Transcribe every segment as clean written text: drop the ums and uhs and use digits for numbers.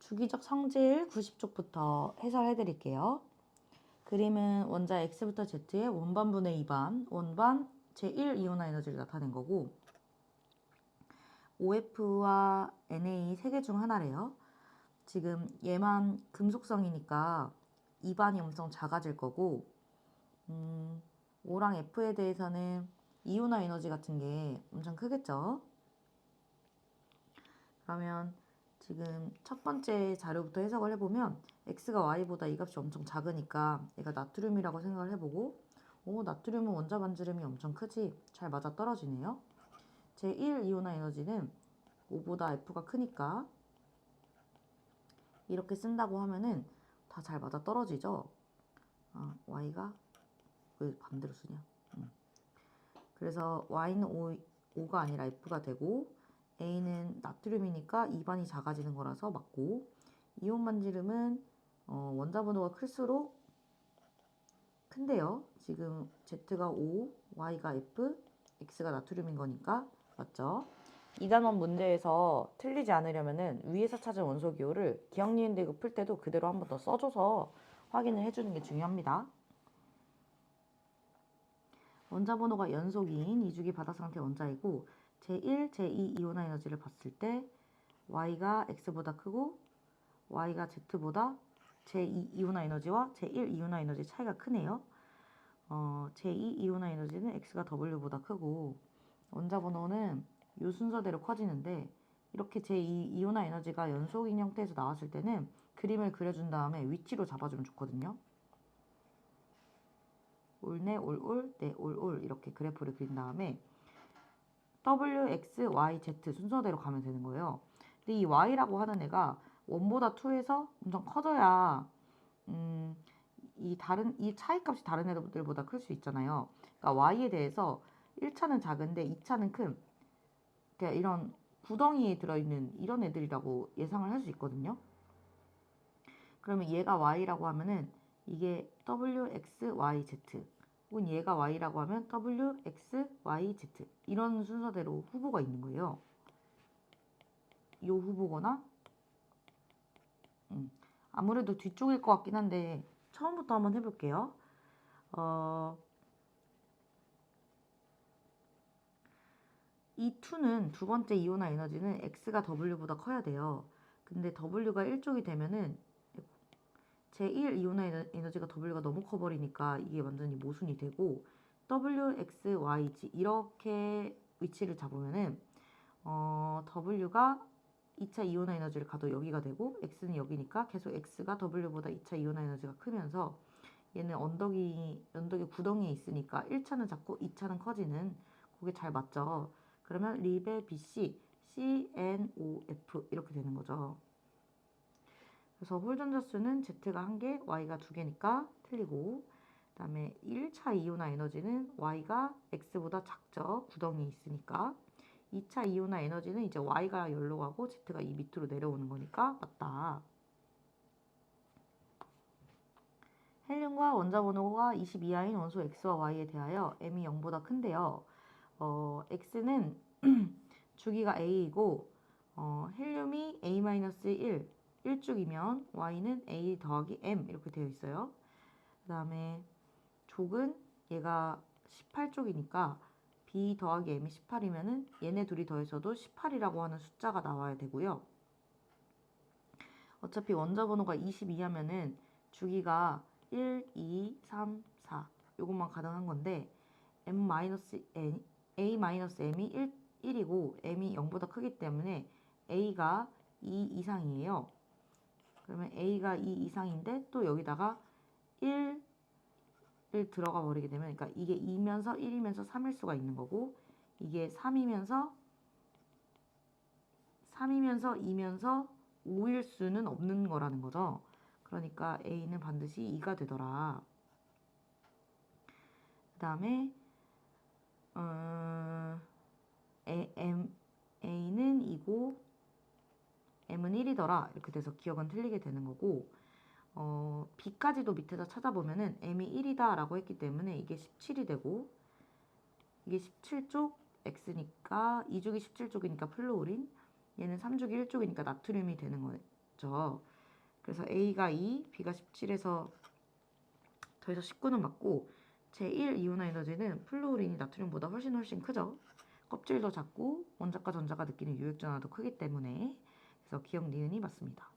주기적 성질 90쪽부터 해설해 드릴게요. 그림은 원자 X부터 Z의 원반분의 2반, 원반 제1 이온화 에너지를 나타낸 거고 OF와 Na 세 개 중 하나래요. 지금 얘만 금속성이니까 2반이 엄청 작아질 거고 O랑 F에 대해서는 이온화 에너지 같은 게 엄청 크겠죠. 그러면 지금 첫 번째 자료부터 해석을 해보면 x가 y보다 이 값이 엄청 작으니까 얘가 나트륨이라고 생각을 해보고 나트륨은 원자 반지름이 엄청 크지 잘 맞아 떨어지네요. 제1 이온화 에너지는 5보다 F가 크니까 이렇게 쓴다고 하면은 다 잘 맞아 떨어지죠. y가 왜 반대로 쓰냐. 그래서 y는 5가 아니라 F가 되고 A는 나트륨이니까 2반이 작아지는 거라서 맞고 이온 반지름은 원자 번호가 클수록 큰데요. 지금 Z가 5, Y가 F, X가 나트륨인 거니까 맞죠? 2단원 문제에서 틀리지 않으려면은 위에서 찾은 원소 기호를 기억 니은 대고 풀 때도 그대로 한 번 더 써줘서 확인을 해주는 게 중요합니다. 원자 번호가 연속인 2주기 바닥 상태 원자이고 제1, 제2 이온화 에너지를 봤을 때 Y가 X보다 크고 Y가 Z보다 제2 이온화 에너지와 제1 이온화 에너지 차이가 크네요. 제2 이온화 에너지는 X가 W보다 크고 원자 번호는 이 순서대로 커지는데 이렇게 제2 이온화 에너지가 연속인 형태에서 나왔을 때는 그림을 그려준 다음에 위치로 잡아주면 좋거든요. 올네 올올 네 올올 이렇게 그래프를 그린 다음에 W, X, Y, Z 순서대로 가면 되는 거예요. 근데 이 Y라고 하는 애가 1보다 2에서 엄청 커져야 이 차이값이 다른 애들보다 클 수 있잖아요. 그러니까 Y에 대해서 1차는 작은데 2차는 큰 그러니까 이런 구덩이에 들어있는 이런 애들이라고 예상을 할 수 있거든요. 그러면 얘가 Y라고 하면은 이게 W, X, Y, Z 혹은 얘가 Y라고 하면 W, X, Y, Z 이런 순서대로 후보가 있는 거예요. 요 후보거나 아무래도 뒤쪽일 것 같긴 한데 처음부터 한번 해볼게요. 이 2는 두 번째 이온화 에너지는 X가 W보다 커야 돼요. 근데 W가 1쪽이 되면은 제1 이온화 에너지가 W가 너무 커버리니까 이게 완전히 모순이 되고 W, X, Y, Z 이렇게 위치를 잡으면은 W가 2차 이온화 에너지를 가도 여기가 되고 X는 여기니까 계속 X가 W보다 2차 이온화 에너지가 크면서 얘는 언덕이 구덩이에 있으니까 1차는 작고 2차는 커지는 그게 잘 맞죠. 그러면 리베 BC, CNOF 이렇게 되는 거죠. 그래서 홀전자 수는 Z가 1개, Y가 2개니까 틀리고 그 다음에 1차 이온화 에너지는 Y가 X보다 작죠. 구덩이에 있으니까 2차 이온화 에너지는 이제 Y가 열로 가고 Z가 이 밑으로 내려오는 거니까 맞다. 헬륨과 원자 번호가 20 이하인 원소 X와 Y에 대하여 M이 0보다 큰데요. X는 주기가 A이고 헬륨이 A-1, 1쪽이면 Y는 A 더하기 M 이렇게 되어 있어요. 그 다음에 족은 얘가 18쪽이니까 B 더하기 M이 18이면은 얘네 둘이 더해서도 18이라고 하는 숫자가 나와야 되고요. 어차피 원자 번호가 20 이하면은 주기가 1, 2, 3, 4 요것만 가능한 건데 A-M이 1이고 M이 0보다 크기 때문에 A가 2 이상이에요. 그러면 A가 2 이상인데 또 여기다가 1을 들어가 버리게 되면 그러니까 이게 2면서 1이면서 3일 수가 있는 거고 이게 3이면서 2면서 5일 수는 없는 거라는 거죠. 그러니까 A는 반드시 2가 되더라. 그 다음에 A는 2고 M은 1이더라. 이렇게 돼서 기억은 틀리게 되는 거고 B까지도 밑에서 찾아보면은 M이 1이다 라고 했기 때문에 이게 17이 되고 이게 17쪽 X니까 2주기 17쪽이니까 플루오린 얘는 3주기 1쪽이니까 나트륨이 되는 거예요. 맞죠? 그래서 A가 2, B가 17에서 더해서 19는 맞고 제1 이온화 에너지는 플루오린이 나트륨보다 훨씬 크죠. 껍질도 작고 원자과 전자가 느끼는 유액 전하도 크기 때문에 그래서 기억 니은이 맞습니다.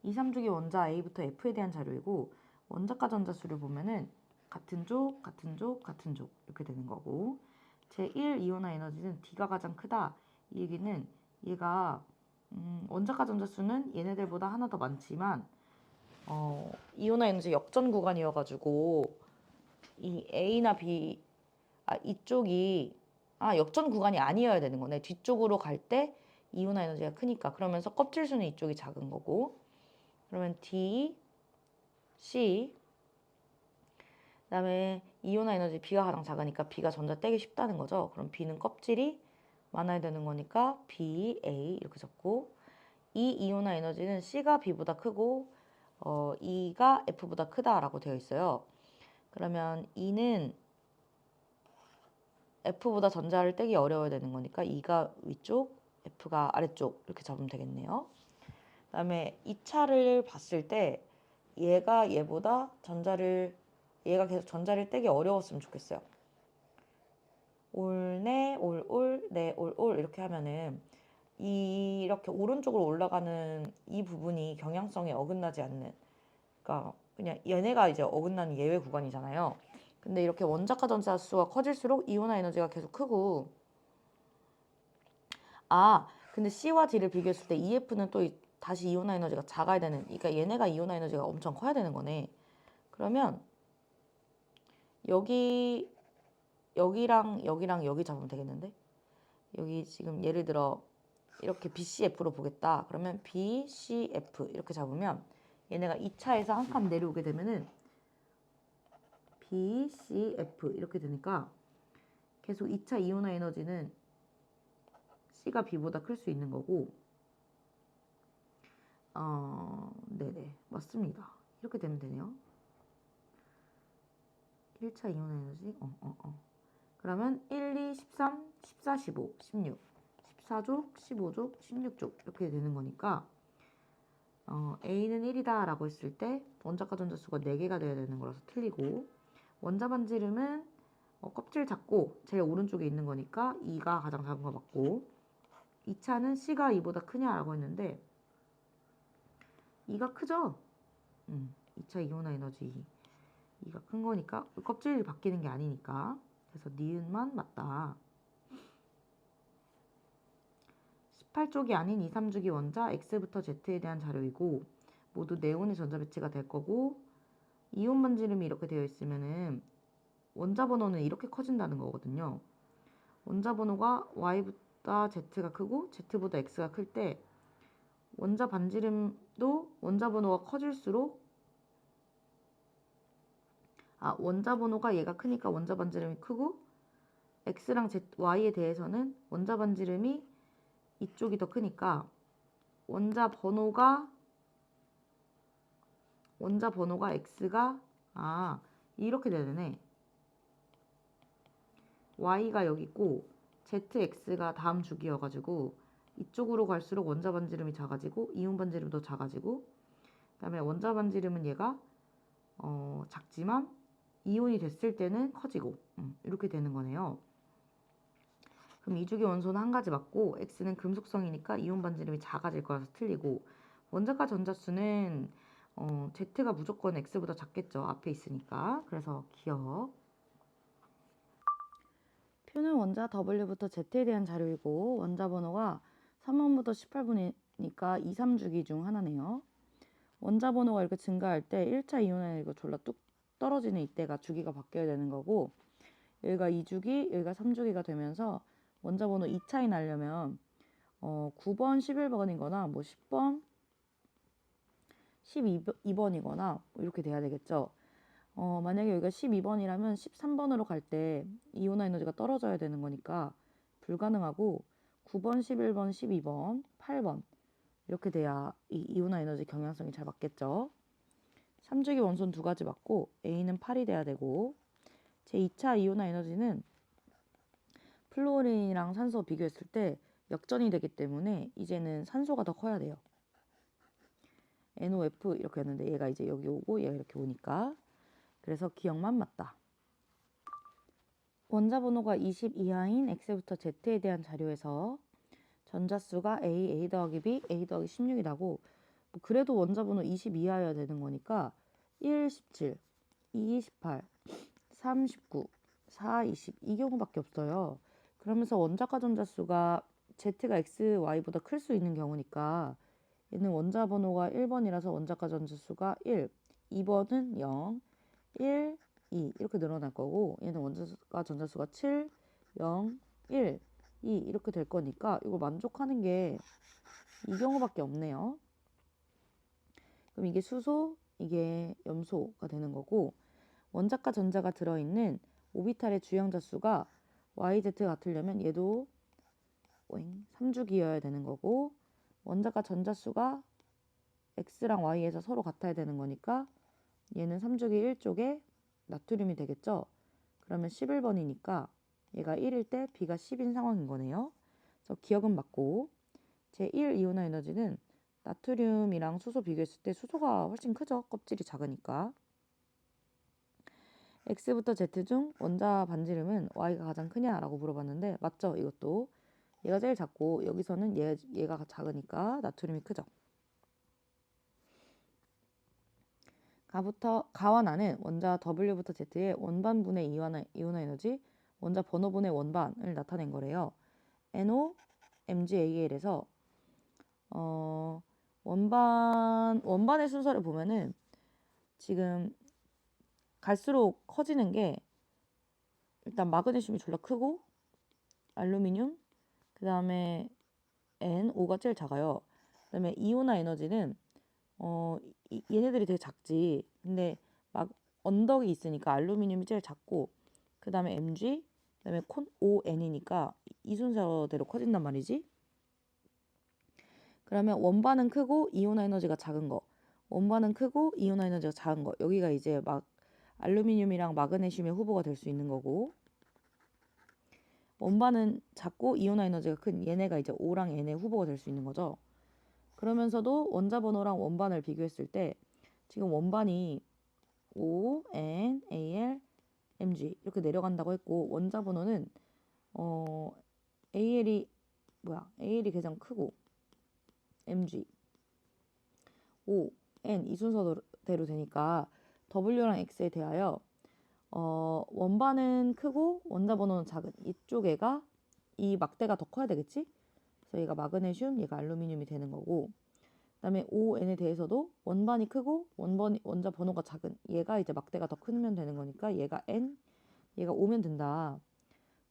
2, 3주기 원자 A부터 F에 대한 자료이고 원자과 전자 수를 보면은 같은 쪽 이렇게 되는 거고 제1 이온화 에너지는 D가 가장 크다. 이 얘기는 얘가 원자과 전자 수는 얘네들보다 하나 더 많지만 이온화 에너지 역전 구간이어가지고 이 A나 B 이쪽이 역전 구간이 아니어야 되는 거네. 뒤쪽으로 갈 때 이온화 에너지가 크니까 그러면서 껍질 수는 이쪽이 작은 거고 그러면 D, C 그다음에 이온화 에너지 B가 가장 작으니까 B가 전자 떼기 쉽다는 거죠. 그럼 B는 껍질이 많아야 되는 거니까 B, A 이렇게 적고 이 이온화 에너지는 C가 B보다 크고 E가 F보다 크다라고 되어 있어요. 그러면 E는 F보다 전자를 떼기 어려워야 되는 거니까 E가 위쪽, F가 아래쪽 이렇게 잡으면 되겠네요. 그다음에 2차를 봤을 때 얘가 얘보다 얘가 계속 전자를 떼기 어려웠으면 좋겠어요. 올네, 올올, 네, 올올 이렇게 하면은 이렇게 오른쪽으로 올라가는 이 부분이 경향성에 어긋나지 않는 그러니까 그냥 얘네가 이제 어긋나는 예외 구간이잖아요. 근데 이렇게 원자과 전자 수가 커질수록 이온화 에너지가 계속 크고 근데 C와 D를 비교했을 때 EF는 또 다시 이온화 에너지가 작아야 되는 그러니까 얘네가 이온화 에너지가 엄청 커야 되는 거네. 그러면 여기랑 여기 잡으면 되겠는데? 여기 지금 예를 들어 이렇게 BCF로 보겠다. 그러면 BCF 이렇게 잡으면 얘네가 2차에서 한 칸 내려오게 되면은 BCF 이렇게 되니까 계속 2차 이온화 에너지는 C가 B보다 클 수 있는 거고 네네 맞습니다. 이렇게 되면 되네요. 1차 이온화 에너지 그러면 1, 2, 13, 14, 15, 16 14족, 15족, 16족 이렇게 되는 거니까 A는 1이다 라고 했을 때 원자과 전자수가 4개가 되어야 되는 거라서 틀리고 원자 반지름은 껍질 작고 제일 오른쪽에 있는 거니까 2가 가장 작은 거 맞고 2차는 C가 2보다 크냐라고 했는데 2가 크죠? 2차 이온화 에너지 2가 큰 거니까 껍질이 바뀌는 게 아니니까 그래서 니은만 맞다. 18쪽이 아닌 2, 3주기 원자 X부터 Z에 대한 자료이고 모두 네온의 전자 배치가 될 거고 이온 반지름이 이렇게 되어 있으면은 원자 번호는 이렇게 커진다는 거거든요. 원자 번호가 Y보다 Z가 크고 Z보다 X가 클 때 원자 반지름도 원자 번호가 커질수록 원자 번호가 얘가 크니까 원자 반지름이 크고 X랑 Y에 대해서는 원자 반지름이 이쪽이 더 크니까 원자 번호가 X가 이렇게 되네. Y가 여기 있고 ZX가 다음 주기여가지고 이쪽으로 갈수록 원자 반지름이 작아지고 이온 반지름도 작아지고 그다음에 원자 반지름은 얘가 작지만 이온이 됐을 때는 커지고 이렇게 되는 거네요. 그럼 2주기 원소는 한 가지 맞고 X는 금속성이니까 이온 반지름이 작아질 거라서 틀리고 원자과 전자수는 Z가 무조건 X보다 작겠죠. 앞에 있으니까. 그래서 기억. 표는 원자 W부터 Z에 대한 자료이고 원자 번호가 3번부터 18번이니까 2, 3주기 중 하나네요. 원자 번호가 이렇게 증가할 때 1차 이온에 이거 졸라 뚝 떨어지는 이때가 주기가 바뀌어야 되는 거고 여기가 2주기, 여기가 3주기가 되면서 원자 번호 2차이 나려면 9번, 11번이거나 뭐 10번, 12번이거나 이렇게 돼야 되겠죠. 만약에 여기가 12번이라면 13번으로 갈 때 이온화 에너지가 떨어져야 되는 거니까 불가능하고 9번, 11번, 12번, 8번 이렇게 돼야 이 이온화 에너지 경향성이 잘 맞겠죠. 3주기 원소는 2가지 맞고 A는 8이 돼야 되고 제 2차 이온화 에너지는 플루오린이랑 산소 비교했을 때 역전이 되기 때문에 이제는 산소가 더 커야 돼요. NOF 이렇게 했는데 얘가 이제 여기 오고 얘가 이렇게 오니까 그래서 기억만 맞다. 원자 번호가 20 이하인 X부터 Z에 대한 자료에서 전자수가 A 더하기 B, A 더하기 16이 나고 뭐 그래도 원자 번호 20 이하여야 되는 거니까 1, 17, 2, 18, 3, 19, 4, 20 이 경우밖에 없어요. 그러면서 원자과 전자수가 Z가 X, Y보다 클 수 있는 경우니까 얘는 원자 번호가 1번이라서 원자과 전자수가 1, 2번은 0, 1, 2 이렇게 늘어날 거고 얘는 원자과 전자수가 7, 0, 1, 2 이렇게 될 거니까 이거 만족하는 게 이 경우밖에 없네요. 그럼 이게 수소, 이게 염소가 되는 거고 원자과 전자가 들어있는 오비탈의 주영자 수가 YZ 같으려면 얘도 3주기여야 되는 거고 원자과 전자 수가 X랑 Y에서 서로 같아야 되는 거니까 얘는 3주기 1쪽에 나트륨이 되겠죠. 그러면 11번이니까 얘가 1일 때 B가 10인 상황인 거네요. 그래서 기억은 맞고 제1 이온화 에너지는 나트륨이랑 수소 비교했을 때 수소가 훨씬 크죠. 껍질이 작으니까. X부터 Z 중 원자 반지름은 Y가 가장 크냐라고 물어봤는데 맞죠? 이것도 얘가 제일 작고 여기서는 얘가 작으니까 나트륨이 크죠. 가와 나는 원자 W부터 Z의 원반분의 이온화 에너지 원자 번호분의 원반을 나타낸 거래요. NO, MgAl에서 원반의 순서를 보면은 지금 갈수록 커지는 게 일단 마그네슘이 졸라 크고 알루미늄 그 다음에 NO가 제일 작아요. 그 다음에 이온화 에너지는 얘네들이 되게 작지. 근데 막 언덕이 있으니까 알루미늄이 제일 작고 그 다음에 Mg 그 다음에 ON이니까 이 순서대로 커진단 말이지. 그러면 원반은 크고 이온화 에너지가 작은 거 원반은 크고 이온화 에너지가 작은 거 여기가 이제 막 알루미늄이랑 마그네슘의 후보가 될 수 있는 거고 원반은 작고 이온화 에너지가 큰 얘네가 이제 O랑 N의 후보가 될 수 있는 거죠. 그러면서도 원자 번호랑 원반을 비교했을 때 지금 원반이 O, N, AL, MG 이렇게 내려간다고 했고 원자 번호는 AL이 가장 크고 MG, O, N 이 순서대로 되니까 W랑 X에 대하여 원반은 크고 원자 번호는 작은 이쪽 애가 이 막대가 더 커야 되겠지? 그래서 얘가 마그네슘, 얘가 알루미늄이 되는 거고 그다음에 ON에 대해서도 원반이 크고 원자 번호가 작은 얘가 이제 막대가 더 크면 되는 거니까 얘가 N, 얘가 O면 된다.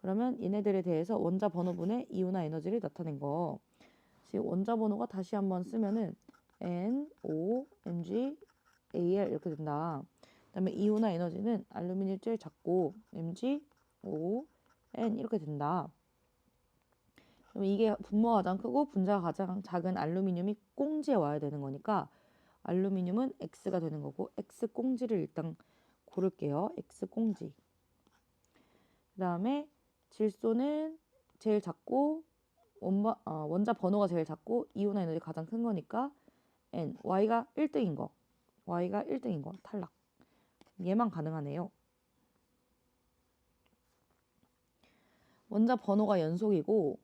그러면 얘네들에 대해서 원자 번호분의 이온화 에너지를 나타낸 거. 지금 원자 번호가 다시 한번 쓰면은 N, O, Mg, AL 이렇게 된다. 그다음에 이온화 에너지는 알루미늄 제일 작고 Mg, O, N 이렇게 된다. 그럼 이게 분모가 가장 크고 분자가 가장 작은 알루미늄이 꽁지에 와야 되는 거니까 알루미늄은 X가 되는 거고 X 꽁지를 일단 고를게요. X 꽁지. 그 다음에 질소는 제일 작고 원자 번호가 제일 작고 이온화 에너지 가장 큰 거니까 N, Y가 1등인 거. Y가 1등인 거. 탈락. 얘만 가능하네요. 원자 번호가 연속이고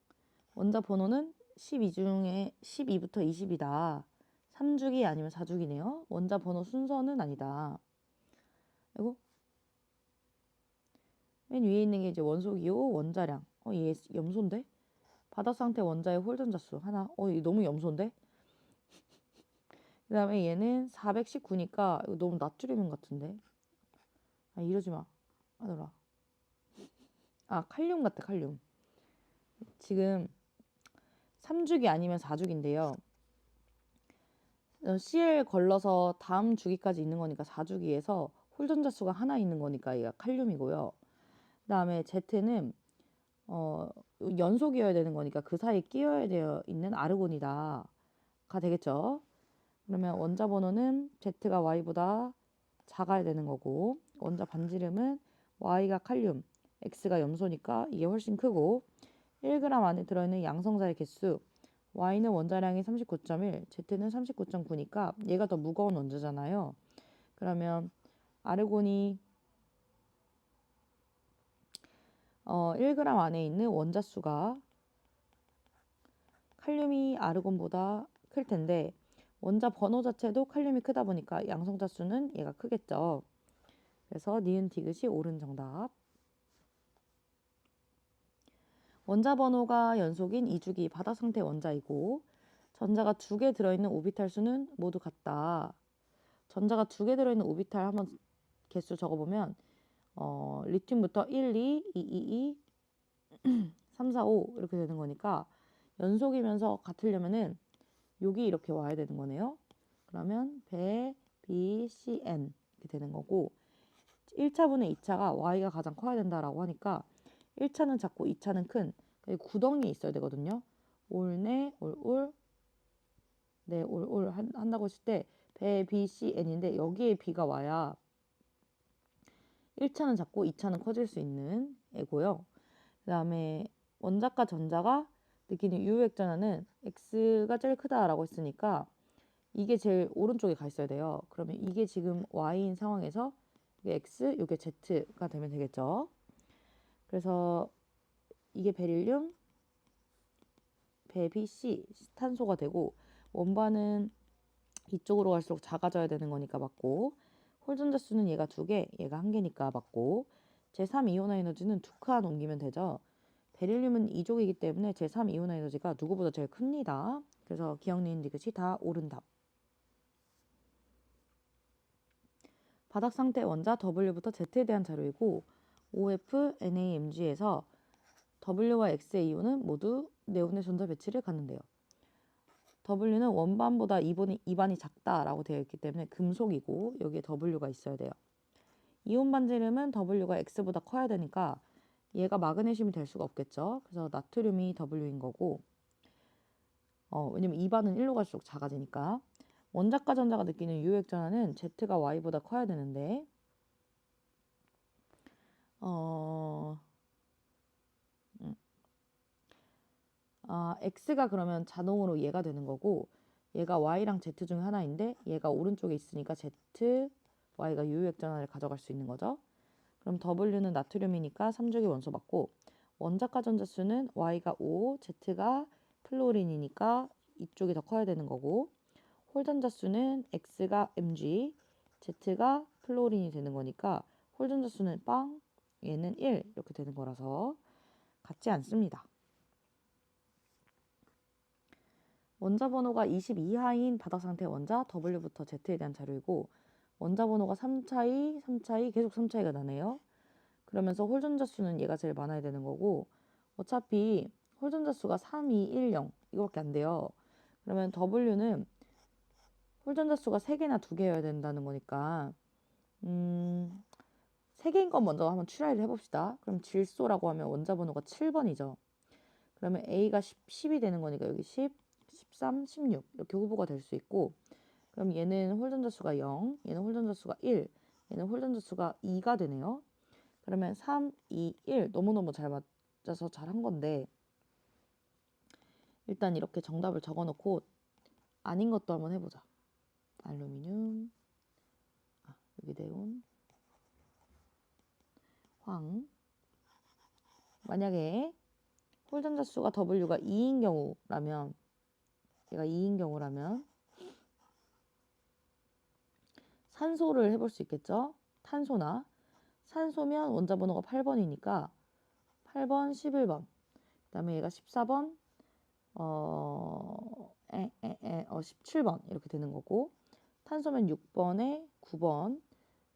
원자 번호는 12 중에 12부터 20이다. 3주기 아니면 4주기네요. 원자 번호 순서는 아니다. 그리고 맨 위에 있는 게 이제 원소기호, 원자량. 얘 염소인데? 바닥 상태 원자의 홀전자수 하나. 이거 너무 염소인데? 그 다음에 얘는 419니까 이거 너무 나트륨인 것 같은데? 이러지 마. 하더라. 칼륨 같아, 칼륨. 지금 3주기 아니면 4주기인데요. CL 걸러서 다음 주기까지 있는 거니까 4주기에서 홀전자수가 하나 있는 거니까 얘가 칼륨이고요. 그 다음에 Z는 연속이어야 되는 거니까 그 사이에 끼어야 되어 있는 아르곤이다가 되겠죠. 그러면 원자 번호는 Z가 Y보다 작아야 되는 거고 원자 반지름은 Y가 칼륨, X가 염소니까 이게 훨씬 크고 1g 안에 들어있는 양성자의 개수 Y는 원자량이 39.1, Z는 39.9니까 얘가 더 무거운 원자잖아요. 그러면 아르곤이 1g 안에 있는 원자 수가 칼륨이 아르곤보다 클 텐데 원자 번호 자체도 칼륨이 크다 보니까 양성자 수는 얘가 크겠죠. 그래서 니은 디귿이 옳은 정답. 원자 번호가 연속인 2주기 바닥 상태 원자이고 전자가 2개 들어있는 오비탈 수는 모두 같다. 전자가 2개 들어있는 오비탈 한번 개수 적어보면 리튬부터 1, 2, 2, 2, 2, 3, 4, 5 이렇게 되는 거니까 연속이면서 같으려면은 여기 이렇게 와야 되는 거네요. 그러면 배, B, C, N 이렇게 되는 거고 1차분의 2차가 Y가 가장 커야 된다라고 하니까 1차는 작고 2차는 큰 구덩이에 있어야 되거든요. 올네, 올올, 네, 올올 한다고 했을 때 배, B, C, N인데 여기에 B가 와야 1차는 작고 2차는 커질 수 있는 애고요. 그 다음에 원자과 전자가 느끼는 유효액전하는 X가 제일 크다라고 했으니까 이게 제일 오른쪽에 가 있어야 돼요. 그러면 이게 지금 Y인 상황에서 이게 X, 이게 Z가 되면 되겠죠. 그래서 이게 베릴륨, 배 C, 탄소가 되고 원반은 이쪽으로 갈수록 작아져야 되는 거니까 맞고 홀전자 수는 얘가 2개, 얘가 1개니까 맞고 제3이온화 에너지는 2칸 옮기면 되죠. 베릴륨은 2족이기 때문에 제3이온화 에너지가 누구보다 제일 큽니다. 그래서 기억 니은 디귿이 다 옳은 답. 바닥 상태 원자 W부터 Z에 대한 자료이고 OF, NaMg에서 W와 X의 이온은 모두 네온의 전자 배치를 갖는데요. W는 원반보다 이반이 작다라고 되어 있기 때문에 금속이고 여기에 W가 있어야 돼요. 이온 반지름은 W가 X보다 커야 되니까 얘가 마그네슘이 될 수가 없겠죠. 그래서 나트륨이 W인 거고 왜냐면 2반은 1로 갈수록 작아지니까 원자과 전자가 느끼는 유효액 전하는 Z가 Y보다 커야 되는데 X가 그러면 자동으로 얘가 되는 거고 얘가 Y랑 Z 중에 하나인데 얘가 오른쪽에 있으니까 Z, Y가 유효액 전하를 가져갈 수 있는 거죠. 그럼 W는 나트륨이니까 3주기 원소 맞고 원자과 전자 수는 Y가 5, Z가 플로린이니까 이쪽이 더 커야 되는 거고 홀전자 수는 X가 Mg, Z가 플로린이 되는 거니까 홀전자 수는 빵, 얘는 1 이렇게 되는 거라서 같지 않습니다. 원자 번호가 20 이하인 바닥 상태 원자 W부터 Z에 대한 자료이고 원자 번호가 3차이, 3차이, 계속 3차이가 나네요. 그러면서 홀전자 수는 얘가 제일 많아야 되는 거고 어차피 홀전자 수가 3, 2, 1, 0 이거밖에 안 돼요. 그러면 W는 홀전자 수가 3개나 2개여야 된다는 거니까 3개인 건 먼저 한번 추라이를 해봅시다. 그럼 질소라고 하면 원자 번호가 7번이죠. 그러면 A가 10이 되는 거니까 여기 10, 13, 16 이렇게 후보가 될 수 있고 그럼 얘는 홀전자 수가 0, 얘는 홀전자 수가 1, 얘는 홀전자 수가 2가 되네요. 그러면 3, 2, 1 너무너무 잘 맞아서 잘 한 건데 일단 이렇게 정답을 적어놓고 아닌 것도 한번 해보자. 알루미늄, 여기 네온, 황. 만약에 홀전자 수가 W가 2인 경우라면 얘가 2인 경우라면 산소를 해볼 수 있겠죠? 탄소나 산소면 원자 번호가 8번이니까 8번, 11번 그 다음에 얘가 14번 17번 이렇게 되는 거고 탄소면 6번에 9번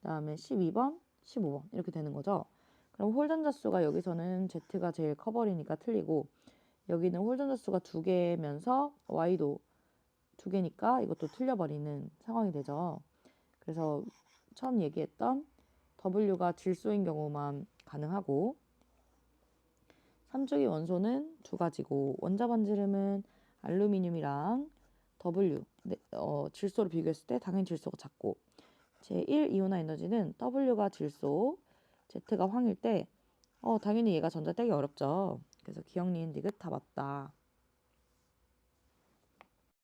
그 다음에 12번, 15번 이렇게 되는 거죠. 그럼 홀전자 수가 여기서는 Z가 제일 커버리니까 틀리고 여기는 홀전자 수가 2개면서 Y도 2개니까 이것도 틀려버리는 상황이 되죠. 그래서 처음 얘기했던 W가 질소인 경우만 가능하고 3주기 원소는 2가지고 원자 반지름은 알루미늄이랑 W 질소로 비교했을 때 당연히 질소가 작고 제1 이온화 에너지는 W가 질소, Z가 황일 때 당연히 얘가 전자 떼기 어렵죠. 그래서 기억, 니은, 디귿 다 맞다.